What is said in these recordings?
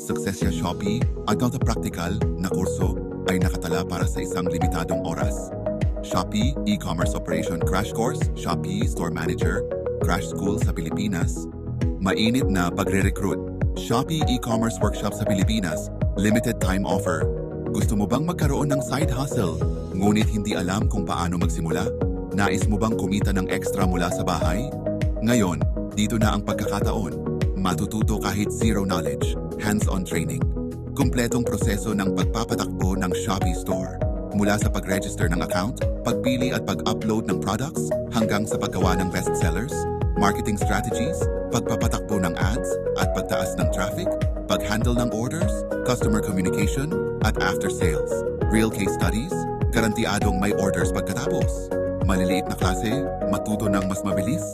Success sa Shopee at ang practical na kurso ay nakatala para sa isang limitadong oras. Shopee E-Commerce Operation Crash Course, Shopee Store Manager, Crash School sa Pilipinas. Mainit na pagre-recruit. Shopee E-Commerce Workshop sa Pilipinas, limited time offer. Gusto mo bang magkaroon ng side hustle, ngunit hindi alam kung paano magsimula? Nais mo bang kumita ng extra mula sa bahay? Ngayon, dito na ang pagkakataon. Matututo kahit zero knowledge, hands-on training. Kumpletong proseso ng pagpapatakbo ng Shopee Store. Mula sa pag-register ng account, pagpili at pag-upload ng products, hanggang sa paggawa ng bestsellers, marketing strategies, pagpapatakbo ng ads at pagtaas ng traffic, pag-handle ng orders, customer communication, at after-sales. Real case studies, garantiadong may orders pagkatapos. Maliliit na klase, matuto ng mas mabilis.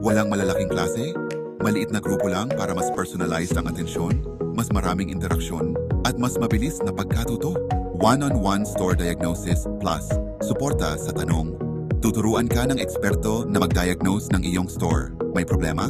Walang malalaking klase, maliit na grupo lang para mas personalized ang atensyon, mas maraming interaksyon, at mas mabilis na pagkatuto. One-on-one store diagnosis plus suporta sa tanong. Tuturuan ka ng eksperto na mag-diagnose ng iyong store. May problema?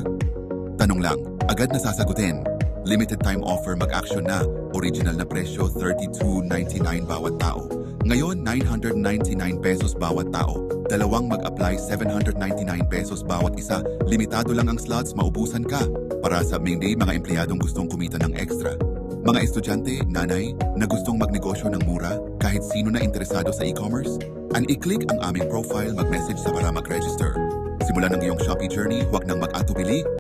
Tanong lang, agad na sasagutin. Limited time offer, mag-action na. Original na presyo, $32.99 bawat tao. Ngayon, 999 pesos bawat tao. Dalawang mag-apply, 799 pesos bawat isa. Limitado lang ang slots, maubusan ka. Para sa mainly mga empleyadong gustong kumita ng extra. Mga estudyante, nanay, na gustong magnegosyo ng mura, kahit sino na interesado sa e-commerce, i-click ang aming profile, mag-message sa para mag-register. Simulan ang iyong Shopee journey, huwag nang mag-atubili.